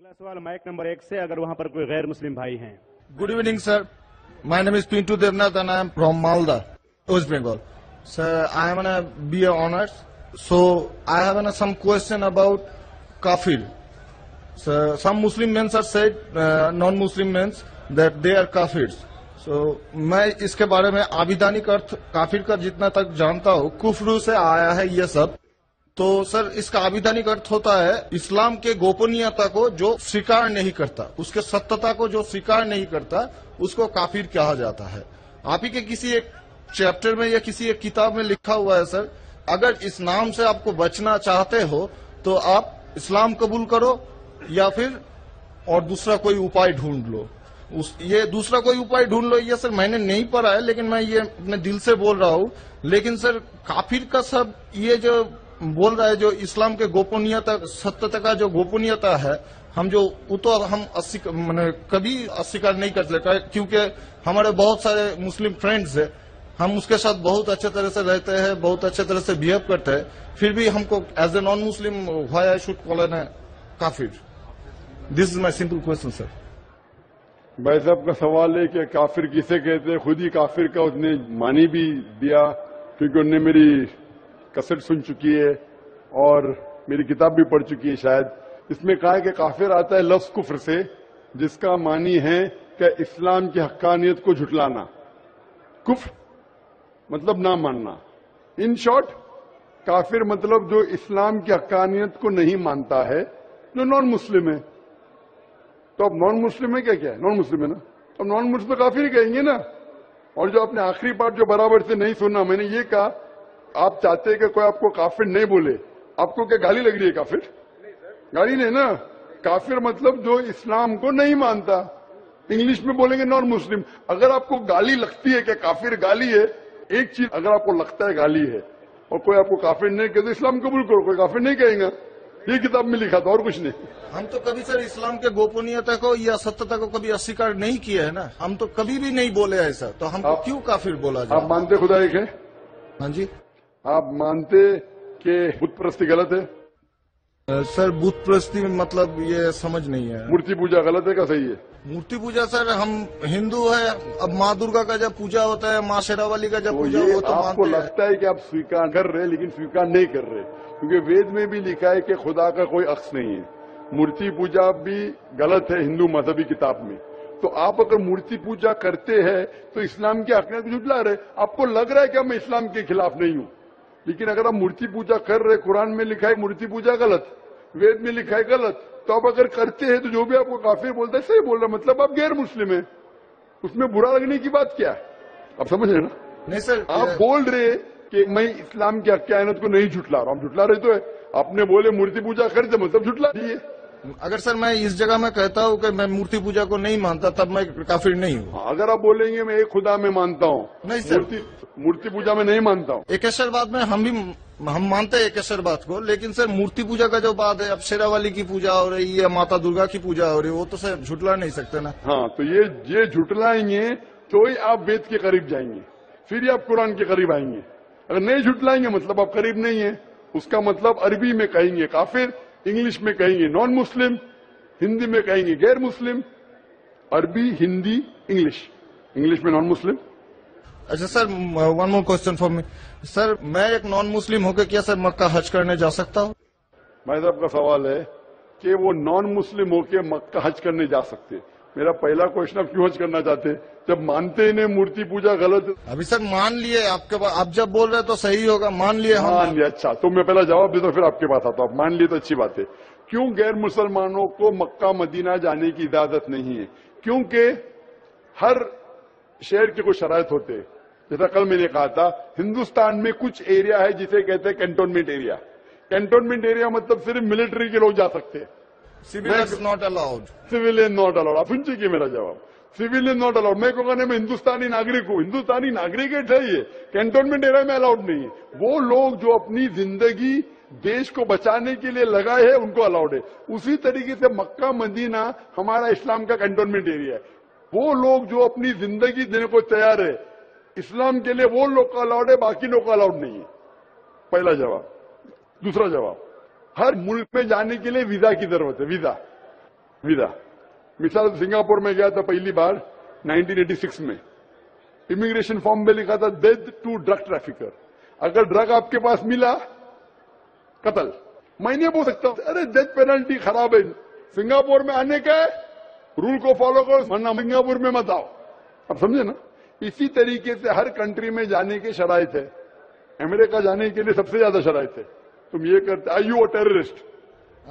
अगला सवाल mic number 1 से, अगर वहां पर कोई गैर मुस्लिम भाई हैं। Good evening, sir. My name is Pintu Devnath and I am from Malda, West Bengal. Sir, I am on a BA honors. So, I have some question about kafir. So, some Muslim men are said, non-Muslim men, that they are kafirs. So, मैं इसके बारे में आविधानिक अर्थ काफिर का जितना तक जानता हूँ, कुफ्र से आया है ये सब। तो सर, इसका आविधानिक अर्थ होता है इस्लाम के गोपनीयता को जो स्वीकार नहीं करता, उसके सत्यता को जो स्वीकार नहीं करता, उसको काफिर कहा जाता है। आप ही के किसी एक चैप्टर में या किसी एक किताब में लिखा हुआ है सर, अगर इस नाम से आपको बचना चाहते हो तो आप इस्लाम कबूल करो या फिर और दूसरा कोई उपाय ढूंढ लो। ये दूसरा कोई उपाय ढूंढ लो, ये सर मैंने नहीं पढ़ा है, लेकिन मैं ये अपने दिल से बोल रहा हूँ। लेकिन सर, काफिर का सब ये जो बोल रहा है, जो इस्लाम के गोपनीयता, सत्यता का जो गोपनीयता है, हम जो वो तो हम कभी अस्वीकार नहीं कर सकते, क्योंकि हमारे बहुत सारे मुस्लिम फ्रेंड्स हैं, हम उसके साथ बहुत अच्छे तरह से रहते हैं, बहुत अच्छे तरह से बिहेव करते हैं, फिर भी हमको as a non Muslim why I should call an काफिर? This is my simple question sir. भाई साहब का सवाल है कि काफिर किसे कहते हैं। खुद ही काफिर का उसने मानी भी दिया, क्योंकि उन्होंने मेरी कसट सुन चुकी है और मेरी किताब भी पढ़ चुकी है शायद। इसमें कहा है कि काफिर आता है लफ्ज कुफ्र से, जिसका मानी है कि इस्लाम की हक्कानियत को झुटलाना। कुफ्र मतलब ना मानना। इन शॉर्ट, काफिर मतलब जो इस्लाम की हक्कानियत को नहीं मानता है, जो नॉन मुस्लिम है। तो अब नॉन मुस्लिम है क्या है? नॉन मुस्लिम है ना, अब नॉन मुस्लिम तो काफिर ही कहेंगे ना। और जो आपने आखिरी पार्ट जो बराबर से नहीं सुना, मैंने ये कहा, आप चाहते हैं कि कोई आपको काफिर नहीं बोले, आपको क्या गाली लग रही है? काफिर गाली नहीं ना। काफिर मतलब जो इस्लाम को नहीं मानता। इंग्लिश में बोलेंगे नॉन मुस्लिम। अगर आपको गाली लगती है कि काफिर गाली है, एक चीज अगर आपको लगता है गाली है और कोई आपको काफिर नहीं कहते, इस्लाम कबूल करो, कोई काफिर नहीं कहेगा। ये किताब में लिखा था और कुछ नहीं। हम तो कभी सर इस्लाम के गोपनीयता को या सत्यता को कभी अस्वीकार नहीं किया है ना, हम तो कभी भी नहीं बोले ऐसा, तो हमको क्यों काफिर बोला जाए? आप मानते खुदा एक है? हाँ जी। आप मानते कि बुत परस्ती गलत है? सर, बुत परस्ती मतलब ये समझ नहीं है। मूर्ति पूजा गलत है क्या सही है? मूर्ति पूजा सर, हम हिंदू है, अब माँ दुर्गा का जब पूजा होता है, माँ शेरावाली का जब पूजा हो, तो आपको लगता है कि आप स्वीकार कर रहे, लेकिन स्वीकार नहीं कर रहे, क्योंकि वेद में भी लिखा है कि खुदा का कोई अक्स नहीं है। मूर्ति पूजा भी गलत है हिंदू मजहबी किताब में। तो आप अगर मूर्ति पूजा करते हैं तो इस्लाम की हकीकत झुठला रहे। आपको लग रहा है कि मैं इस्लाम के खिलाफ नहीं हूं, लेकिन अगर आप मूर्ति पूजा कर रहे, कुरान में लिखा है मूर्ति पूजा गलत, वेद में लिखा है गलत, तो आप अगर करते हैं तो जो भी आपको काफिर बोलता है सही बोल रहा, मतलब आप गैर मुस्लिम है। उसमें बुरा लगने की बात क्या है? आप समझ रहे ना? नहीं सर, आप बोल रहे कि मैं इस्लाम की हक्कानियत को नहीं झुटला रहा हूं। झुटला रहे तो है। आपने बोले मूर्ति पूजा करते, मतलब झुटला दिए। अगर सर मैं इस जगह में कहता हूँ कि मैं मूर्ति पूजा को नहीं मानता, तब मैं काफिर नहीं हूँ। अगर आप बोलेंगे मैं एक खुदा में मानता हूँ, नहीं सर, मूर्ति पूजा में नहीं मानता हूँ। एकेश्वरवाद में हम मानते हैं एकेश्वरवाद को, लेकिन सर मूर्ति पूजा का जो बात है, अब शेरावाली की पूजा हो रही है, माता दुर्गा की पूजा हो रही है, वो तो सर झुटला नहीं सकते ना। हाँ, तो ये झुटलाएंगे तो ही आप वेद के करीब जाएंगे, फिर ही आप कुरान के करीब आएंगे। अगर नहीं झुटलाएंगे मतलब आप करीब नहीं है। उसका मतलब अरबी में कहेंगे काफिर, इंग्लिश में कहेंगे नॉन मुस्लिम, हिंदी में कहेंगे गैर मुस्लिम। अरबी, हिंदी, इंग्लिश में नॉन मुस्लिम। अच्छा sir, one more question for me sir, मैं एक नॉन मुस्लिम होकर क्या सर मक्का हज करने जा सकता हूँ? भाई साहब का सवाल है कि वो नॉन मुस्लिम होकर मक्का हज करने जा सकते। मेरा पहला क्वेश्चन, आप क्यों हज करना चाहते? जब मानते ही नहीं मूर्ति पूजा गलत। अभी सर मान लिए, आपके आप जब बोल रहे तो सही होगा, मान लिए हम। मान लिया, अच्छा, तो मैं पहला जवाब देता हूं, फिर आपके पास आता हूं। मान लिए तो अच्छी बात है। क्यों गैर मुसलमानों को मक्का मदीना जाने की इजाजत नहीं है? क्योंकि हर शहर के कुछ शराइत होते हैं। जैसा कल मैंने कहा था, हिंदुस्तान में कुछ एरिया है जिसे कहते हैं कैंटोनमेंट एरिया। कैंटोनमेंट एरिया मतलब सिर्फ मिलिट्री के लोग जा सकते हैं, civilians not allowed. Civilian not allowed. आप सुन चुकी मेरा जवाब, सिविलियन नॉट अलाउड। मैं कहूंगा मैं हिंदुस्तानी नागरिक हूं, हिंदुस्तानी नागरिक है सही है, कैंटोनमेंट एरिया में अलाउड नहीं है। वो लोग जो अपनी जिंदगी देश को बचाने के लिए लगाए हैं, उनको अलाउड है। उसी तरीके से मक्का मदीना हमारा इस्लाम का कैंटोनमेंट एरिया है। वो लोग जो अपनी जिंदगी देने को तैयार है इस्लाम के लिए, वो लोग का अलाउड है, बाकी लोग का अलाउड नहीं है। पहला जवाब। दूसरा जवाब, हर मुल्क में जाने के लिए वीजा की जरूरत है। Visa visa. मिसाल सिंगापुर में गया था पहली बार 1986 में, इमिग्रेशन फॉर्म में लिखा था डेथ टू ड्रग ट्रैफिकर। अगर ड्रग आपके पास मिला, कत्ल। मैं नहीं बोल सकता अरे डेथ पेनल्टी खराब है, सिंगापुर में आने का है, रूल को फॉलो करो, वरना सिंगापुर में मत आओ। आप समझे ना? इसी तरीके से हर कंट्री में जाने के शराइत है। अमेरिका जाने के लिए सबसे ज्यादा शराइत है। तुम ये करते, are you a terrorist?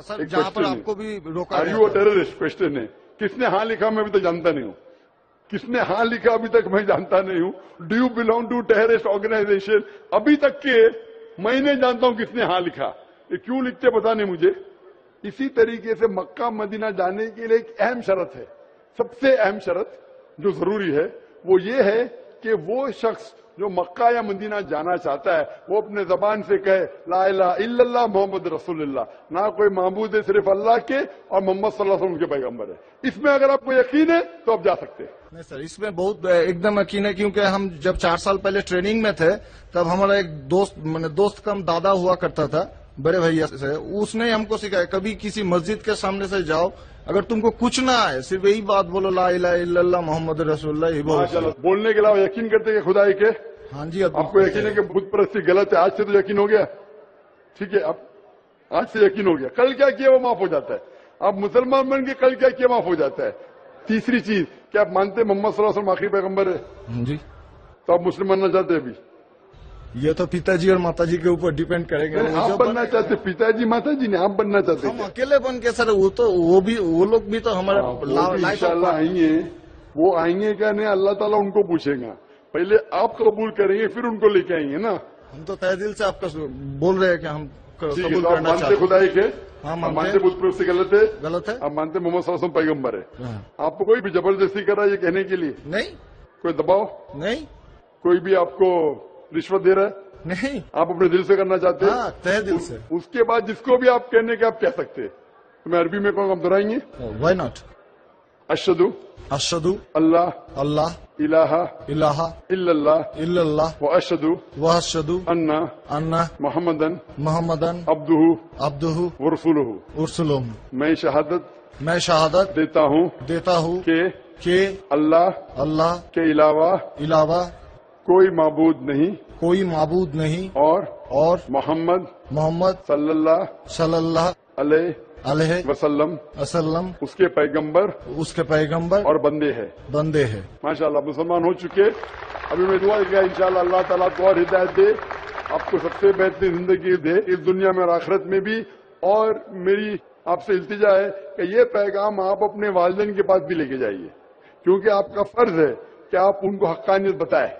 Sir जहाँ पर आपको भी रोका are you a terrorist question है। किसने हाँ लिखा मैं अभी तक जानता नहीं हूँ, किसने हाँ लिखा अभी तक मैं जानता नहीं हूँ। Do you belong to terrorist organisation? अभी तक के मैं नहीं जानता हूँ किसने हाँ लिखा। ये क्यों लिखते पता नहीं मुझे। इसी तरीके से मक्का मदीना जाने के लिए एक अहम शर्त है, सबसे अहम शर्त जो जरूरी है वो ये है कि वो शख्स जो मक्का या मदीना जाना चाहता है वो अपने जबान से कहे ला इलाहा इल्लल्लाह मोहम्मद रसूलुल्लाह, ना कोई माबूद है सिर्फ अल्लाह के और मोहम्मद सल्लल्लाहु अलैहि वसल्लम के पैगंबर है। इसमें अगर आपको यकीन है तो आप जा सकते हैं। नहीं सर, इसमें बहुत एकदम यकीन है, क्योंकि हम जब 4 साल पहले ट्रेनिंग में थे तब हमारा एक दोस्त कम दादा हुआ करता था बड़े भैया से, उसने हमको सिखाया कभी किसी मस्जिद के सामने से जाओ, अगर तुमको कुछ ना आए सिर्फ यही बात बोलो ला इलाहा इल्लल्लाह मोहम्मद रसूलुल्लाह, ये बोलो। बोलने के अलावा यकीन करते हैं खुदा के? हाँ जी। आपको यकीन है कि बुत परस्ती गलत है? आज से तो यकीन हो गया, ठीक है? अब आज से यकीन हो गया, कल क्या किया वो माफ हो जाता है। आप मुसलमान बन के कल क्या किया माफ हो जाता है। तीसरी चीज, क्या आप मानते मोहम्मद सल्लल्लाहु अलैहि वसल्लम आखिरी पैगंबर है? जी। तो आप मुस्लिम बनना चाहते हैं? अभी ये तो पिताजी और माताजी के ऊपर डिपेंड करेंगे। आप बनना चाहते, पिताजी माताजी ने, आप बनना चाहते? हम अकेले बन के सर, वो लोग भी तो हमारा इंशाल्लाह आएंगे। वो आएंगे क्या नहीं अल्लाह ताला उनको पूछेगा, पहले आप कबूल करेंगे फिर उनको लेके आएंगे ना। हम तो तहे दिल से आपका बोल रहे हैं कि हम कबूल करना करना चाहते खुदाई के। हाँ, मानते बुत परस्ती गलत है? गलत है। आप मानते मोहम्मद सल्लल्लाहु अलैहि वसल्लम पैगंबर है? हाँ। आपको कोई भी जबरदस्ती कर रहा है ये कहने के लिए? नहीं। कोई दबाव नहीं। कोई भी आपको रिश्वत दे रहा है? नहीं। आप अपने दिल से करना चाहते हैं? हाँ, तहे दिल से। उसके बाद जिसको भी आप कहने के आप कह सकते हैं। तो मैं अरबी में कहूँगा, आप दोहराएंगे? Why not? अशहदु अशहदु अल्लाह अल्लाह इलाहा इलाहा इल्लल्लाह इल्लल्लाह व अशहदु व अशहदु अन्ना मोहम्मदन अब्दुहु अब्दुहु व रसूलुहु। उर्सुलुहु। मैं शहादत देता हूँ कि अल्लाह के अलावा कोई माबूद नहीं और मोहम्मद सल्लल्लाहु अलैहि वसल्लम उसके पैगंबर और बंदे हैं। माशाअल्लाह मुसलमान हो चुके। अभी मैं दुआ किया इंशाअल्लाह अल्लाह ताला को और हिदायत दे, आपको सबसे बेहतरीन जिंदगी दे इस दुनिया में और आखिरत में भी। और मेरी आपसे इल्तिजा है कि ये पैगाम आप अपने वालिदैन के पास भी लेके जाइए, क्योंकि आपका फर्ज है कि आप उनको हक्कानियत बताएं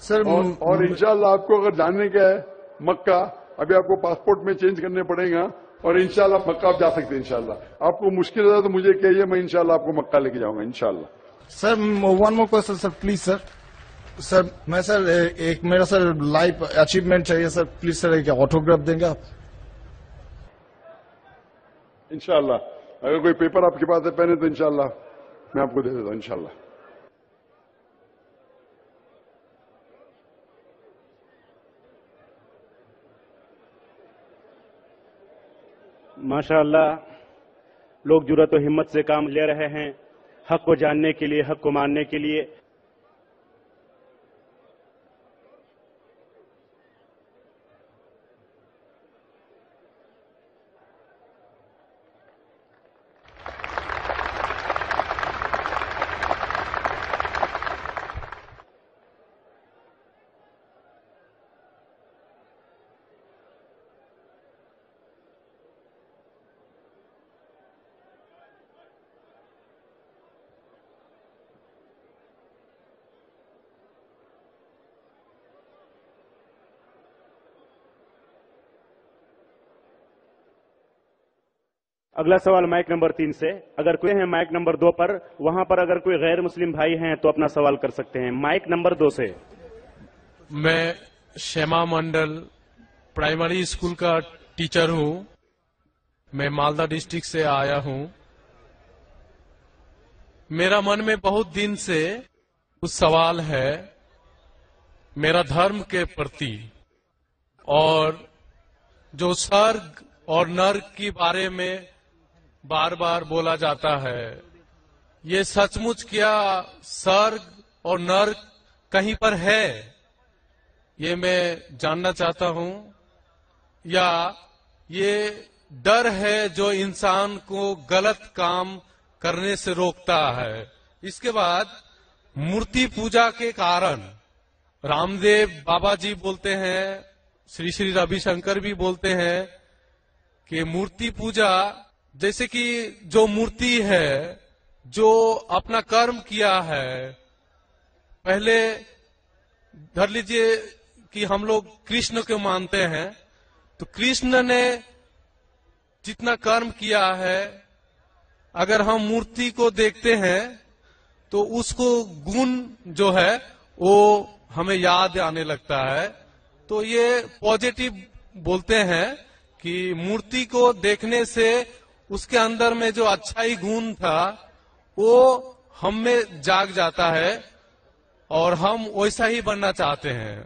सर। और इंशाअल्लाह आपको अगर जाने का है मक्का, अभी आपको पासपोर्ट में चेंज करने पड़ेगा और इंशाअल्लाह मक्का आप जा सकते हैं। इंशाअल्लाह आपको मुश्किल है तो मुझे कहिए, मैं इंशाअल्लाह आपको मक्का लेके जाऊंगा इंशाअल्लाह। Sir one more question sir, please sir. Sir मैं सर एक मेरा सर लाइफ अचीवमेंट चाहिए सर, प्लीज सर एक ऑटोग्राफ देंगे आप? इंशाअल्लाह अगर कोई पेपर आपके पास है पहने तो इंशाअल्लाह मैं आपको दे देता हूँ इंशाअल्लाह। माशाअल्लाह लोग जुर्रत और हिम्मत से काम ले रहे हैं, हक को जानने के लिए, हक को मानने के लिए। अगला सवाल माइक नंबर 3 से। अगर कोई है माइक नंबर 2 पर, वहां पर अगर कोई गैर मुस्लिम भाई हैं तो अपना सवाल कर सकते हैं। माइक नंबर 2 से। मैं श्यामा मंडल प्राइमरी स्कूल का टीचर हूं। मैं मालदा डिस्ट्रिक्ट से आया हूं। मेरा मन में बहुत दिन से कुछ सवाल है मेरा धर्म के प्रति, और जो स्वर्ग और नर्क के बारे में बार बार बोला जाता है, ये सचमुच क्या स्वर्ग और नर्क कहीं पर है? ये मैं जानना चाहता हूं। या ये डर है जो इंसान को गलत काम करने से रोकता है। इसके बाद मूर्ति पूजा के कारण रामदेव बाबा जी बोलते हैं, श्री श्री रविशंकर भी बोलते हैं कि मूर्ति पूजा, जैसे कि जो मूर्ति है, जो अपना कर्म किया है, पहले धर लीजिए कि हम लोग कृष्ण को मानते हैं, तो कृष्ण ने जितना कर्म किया है, अगर हम मूर्ति को देखते हैं तो उसको गुण जो है वो हमें याद आने लगता है। तो ये पॉजिटिव बोलते हैं कि मूर्ति को देखने से उसके अंदर में जो अच्छाई गुण था वो हम में जाग जाता है और हम वैसा ही बनना चाहते हैं,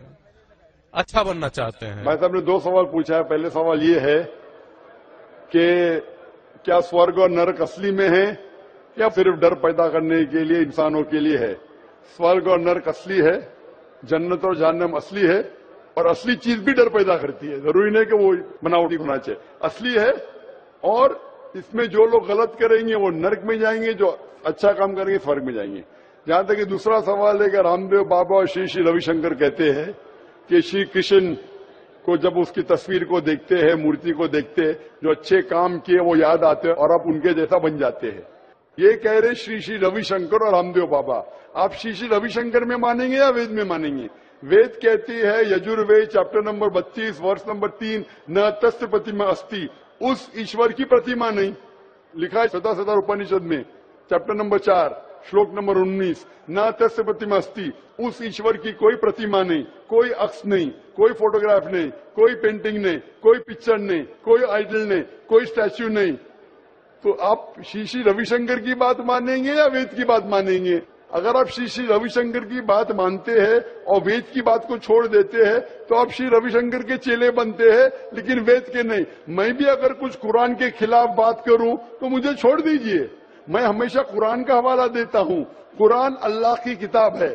अच्छा बनना चाहते हैं। भाई साहब ने 2 सवाल पूछा है। पहले सवाल ये है कि क्या स्वर्ग और नरक असली में है या सिर्फ डर पैदा करने के लिए इंसानों के लिए है? स्वर्ग और नरक असली है, जन्नत और जहन्नम असली है, और असली चीज भी डर पैदा करती है। जरूरी नहीं कि वो बनावटी होना चाहिए, असली है। और इसमें जो लोग गलत करेंगे वो नरक में जाएंगे, जो अच्छा काम करेंगे स्वर्ग में जाएंगे। जहां तक कि दूसरा सवाल है कि रामदेव बाबा और श्री श्री रविशंकर कहते हैं कि श्री कृष्ण को जब उसकी तस्वीर को देखते हैं, मूर्ति को देखते हैं, जो अच्छे काम किए वो याद आते हैं और आप उनके जैसा बन जाते हैं। ये कह रहे श्री श्री रविशंकर और रामदेव बाबा। आप श्री श्री रविशंकर में मानेंगे या वेद में मानेंगे? वेद कहती है, यजुर्वेद चैप्टर नंबर 32 वर्ष नंबर 3, न तस्य प्रतिमा अस्ति, उस ईश्वर की प्रतिमा नहीं। लिखा है शतसहस्र उपनिषद में चैप्टर नंबर 4 श्लोक नंबर 19, न तस्य प्रतिमा अस्ति, उस ईश्वर की कोई प्रतिमा नहीं, कोई अक्ष नहीं, कोई फोटोग्राफ नहीं, कोई पेंटिंग नहीं, कोई पिक्चर नहीं, कोई आइडल नहीं, कोई स्टैच्यू नहीं। तो आप श्री श्री रविशंकर की बात मानेंगे या वेद की बात मानेंगे? अगर आप श्री श्री रविशंकर की बात मानते हैं और वेद की बात को छोड़ देते हैं तो आप श्री रविशंकर के चेले बनते हैं, लेकिन वेद के नहीं। मैं भी अगर कुछ कुरान के खिलाफ बात करूं तो मुझे छोड़ दीजिए। मैं हमेशा कुरान का हवाला देता हूं। कुरान अल्लाह की किताब है,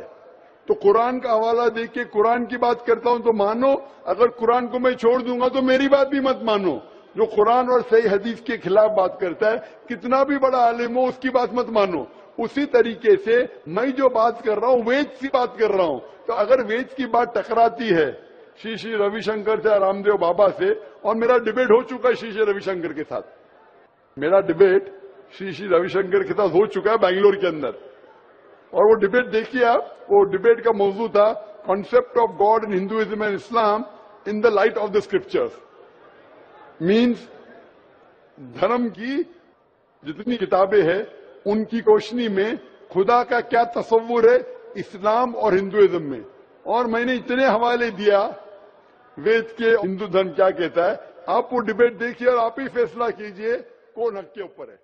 तो कुरान का हवाला दे के कुरान की बात करता हूं तो मानो। अगर कुरान को मैं छोड़ दूंगा तो मेरी बात भी मत मानो। जो कुरान और सही हदीस के खिलाफ बात करता है, कितना भी बड़ा आलिम हो, उसकी बात मत मानो। उसी तरीके से मैं जो बात कर रहा हूं वेद की बात कर रहा हूं। तो अगर वेद की बात टकराती है श्री श्री रविशंकर से, रामदेव बाबा से, और मेरा डिबेट हो चुका है श्री श्री रविशंकर के साथ, मेरा डिबेट श्री श्री रविशंकर के साथ हो चुका है बेंगलोर के अंदर। और वो डिबेट देखिए आप, वो डिबेट का मौजू था concept of God in Hinduism and Islam in the light of the scriptures. Means धर्म की जितनी किताबें हैं उनकी रोशनी में खुदा का क्या तस्वुर है इस्लाम और हिंदुइज्म में। और मैंने इतने हवाले दिया वेद के, हिंदू धर्म क्या कहता है। आप वो डिबेट देखिए और आप ही फैसला कीजिए कौन हक के ऊपर है।